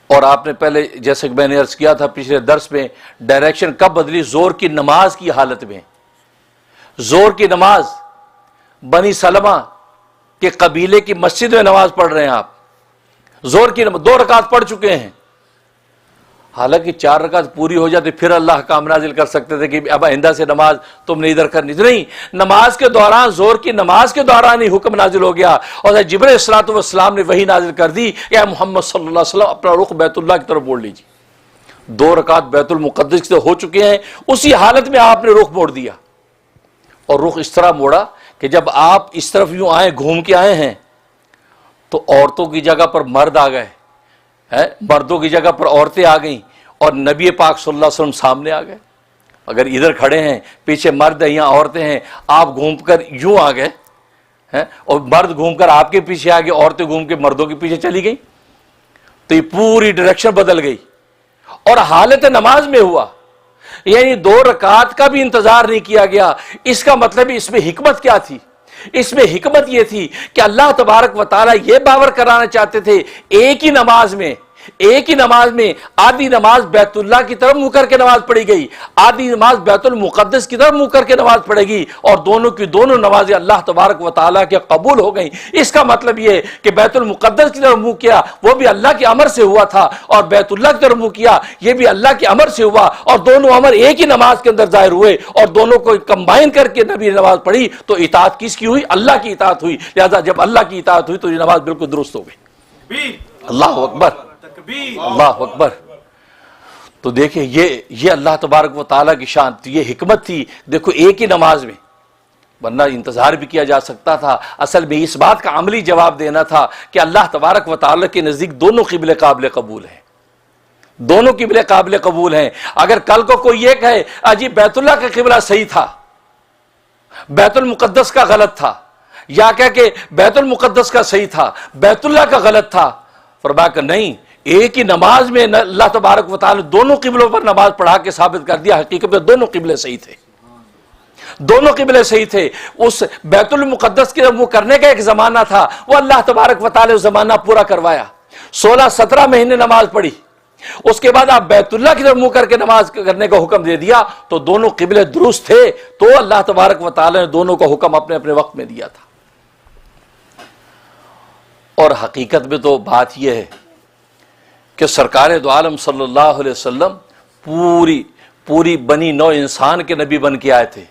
اور آپ نے پہلے جیسے کہ میں نے عرض کیا تھا پچھلے درس میں، ڈائریکشن کب بدلی؟ زور کی نماز کی حالت میں۔ زور کی نماز بنی سلمہ کے قبیلے کی مسجد میں نماز پڑھ رہے ہیں آپ، زور کی نماز 2 رکعت پڑھ چکے ہیں، حالانکہ 4 رکعت پوری ہو جاتی پھر اللہ احکام نازل کر سکتے تھے کہ اب آئندہ سے نماز تم نے ادھر کرنی، نہیں، نماز کے دوران، زور کی نماز کے دوران ہی حکم نازل ہو گیا، اور جبرائیل الصلوۃ والسلام نے وہی نازل کر دی کہ اے محمد صلی اللہ علیہ وسلم اپنا رخ بیت اللہ کی طرف موڑ لیجیے۔ 2 رکعت بیت المقدس کی طرف ہو چکے ہیں، اسی حالت میں آپ نے رخ موڑ دیا، اور رخ اس طرح موڑا کہ جب آپ اس طرف یوں آئے، گھوم کے آئے ہیں، تو عورتوں کی جگہ پر مرد آ گئے، مردوں کی جگہ پر عورتیں آ گئیں، اور نبی پاک صلی اللہ علیہ وسلم سامنے آ گئے۔ اگر ادھر کھڑے ہیں، پیچھے مرد ہیں، یہاں عورتیں ہیں، آپ گھوم کر یوں آ گئے، اور مرد گھوم کر آپ کے پیچھے آ گئے، عورتیں گھوم کے مردوں کے پیچھے چلی گئیں، تو یہ پوری ڈائریکشن بدل گئی، اور حالت نماز میں ہوا، یعنی 2 رکعت کا بھی انتظار نہیں کیا گیا۔ اس کا مطلب اس میں حکمت کیا تھی؟ اس میں حکمت یہ تھی کہ اللہ تبارک و تعالیٰ یہ باور کرانا چاہتے تھے، ایک ہی نماز میں آدھی نماز بیت اللہ کی طرف منہ کر کے نماز پڑھی گئی، آدھی نماز بیت المقدس کی طرف منہ کر کے نماز پڑھے گی، اور دونوں کی دونوں نمازیں اللہ تبارک و تعالیٰ کے قبول ہو گئیں۔ اس کا مطلب یہ کہ بیت المقدس کی طرف منہ کیا وہ بھی اللہ کے امر سے ہوا تھا، اور بیت اللہ کی طرف منہ کیا یہ بھی اللہ کے امر سے ہوا، اور دونوں امر ایک ہی نماز کے اندر ظاہر ہوئے، اور دونوں کو کمبائن کر کے نبی نے نماز پڑھی، تو اطاعت کس کی ہوئی؟ اللہ کی اطاعت ہوئی۔ لہذا جب اللہ کی اطاعت ہوئی تو یہ نماز بالکل درست ہو گئی۔ اللہ اکبر، اللہ اکبر۔ تو دیکھیں یہ اللہ تبارک و تعالیٰ کی شان تھی، یہ حکمت تھی۔ دیکھو ایک ہی نماز میں، ورنہ انتظار بھی کیا جا سکتا تھا۔ اصل میں اس بات کا عملی جواب دینا تھا کہ اللہ تبارک و تعالیٰ کے نزدیک دونوں قبلے قابل قبول ہیں، دونوں قبلے قابل قبول ہیں۔ اگر کل کو کوئی یہ کہے اجی بیت اللہ کا قبلہ صحیح تھا، بیت المقدس کا غلط تھا، یا کہ بیت المقدس کا صحیح تھا، بیت اللہ کا غلط تھا، فرمایا کہ نہیں، ایک ہی نماز میں اللہ تبارک و تعالی دونوں قبلوں پر نماز پڑھا کے ثابت کر دیا، حقیقت میں دونوں قبلے صحیح تھے، دونوں قبلے صحیح تھے۔ اس بیت المقدس کے منہ کرنے کا ایک زمانہ تھا، وہ اللہ تبارک و تعالی اس زمانہ پورا کروایا، 16-17 مہینے نماز پڑھی، اس کے بعد آپ بیت اللہ کی طرف منہ کر کے نماز کرنے کا حکم دے دیا، تو دونوں قبلے درست تھے، تو اللہ تبارک و تعالی نے دونوں کا حکم اپنے اپنے وقت میں دیا تھا۔ اور حقیقت میں تو بات یہ ہے کہ سرکار دو عالم صلی اللہ علیہ وسلم پوری بنی نوع انسان کے نبی بن کے آئے تھے،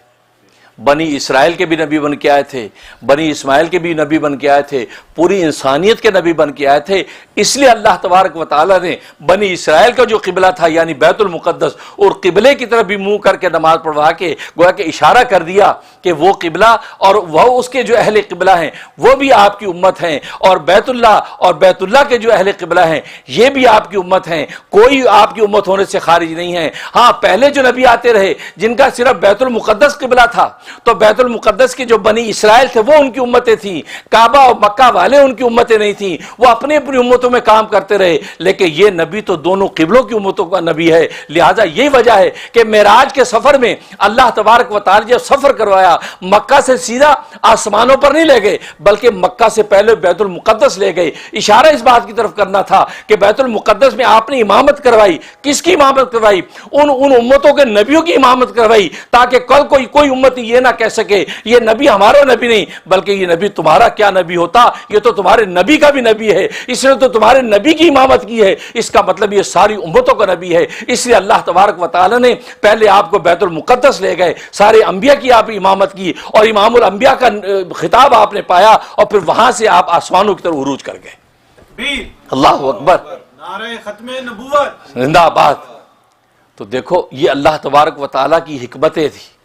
بنی اسرائیل کے بھی نبی بن کے آئے تھے، بنی اسماعیل کے بھی نبی بن کے آئے تھے، پوری انسانیت کے نبی بن کے آئے تھے۔ اس لیے اللہ تبارک و تعالیٰ نے بنی اسرائیل کا جو قبلہ تھا یعنی بیت المقدس، اور قبلے کی طرف بھی منہ کر کے نماز پڑھوا کے گویا کہ اشارہ کر دیا کہ وہ قبلہ اور وہ اس کے جو اہل قبلہ ہیں وہ بھی آپ کی امت ہیں، اور بیت اللہ کے جو اہل قبلہ ہیں یہ بھی آپ کی امت ہیں، کوئی آپ کی امت ہونے سے خارج نہیں ہے۔ ہاں، پہلے جو نبی آتے رہے جن کا صرف بیت المقدس قبلہ تھا، تو بیت المقدس کے جو بنی اسرائیل تھے وہ ان کی امتیں تھیں، کعبہ اور مکہ والے ان کی امتیں نہیں تھیں، وہ اپنی اپنی امتوں میں کام کرتے رہے، لیکن یہ نبی تو دونوں قبلوں کی امتوں کا نبی ہے۔ لہذا یہی وجہ ہے کہ معراج کے سفر میں اللہ تبارک و تعالی جب سفر کروایا، مکہ سے سیدھا آسمانوں پر نہیں لے گئے بلکہ مکہ سے پہلے بیت المقدس لے گئے۔ اشارہ اس بات کی طرف کرنا تھا کہ بیت المقدس میں آپ نے امامت کروائی، کس کی امامت کروائی؟ ان امتوں کے نبیوں کی امامت کروائی، تاکہ کل کوئی امت یہ نہ کہہ سکے یہ نبی ہمارا نبی نہیں بلکہ یہ نبی تمہارا کیا نبی ہوتا، یہ تو تمہارے نبی کا بھی نبی ہے، اس نے تو تمہارے نبی کی امامت کی ہے، اس کا مطلب یہ ساری امتوں کا نبی ہے۔ اس لیے اللہ تبارک و تعالی نے پہلے آپ کو بیت المقدس لے گئے، سارے انبیاء کی آپ امامت کی، اور امام الانبیاء کا خطاب آپ نے پایا، اور پھر وہاں سے آپ آسمانوں کی طرف عروج کر گئے۔ اللہ اکبر، نعرہ ختم نبوت، زندہ باد۔ تو دیکھو یہ اللہ تبارک و تعالی کی حکمتیں تھی۔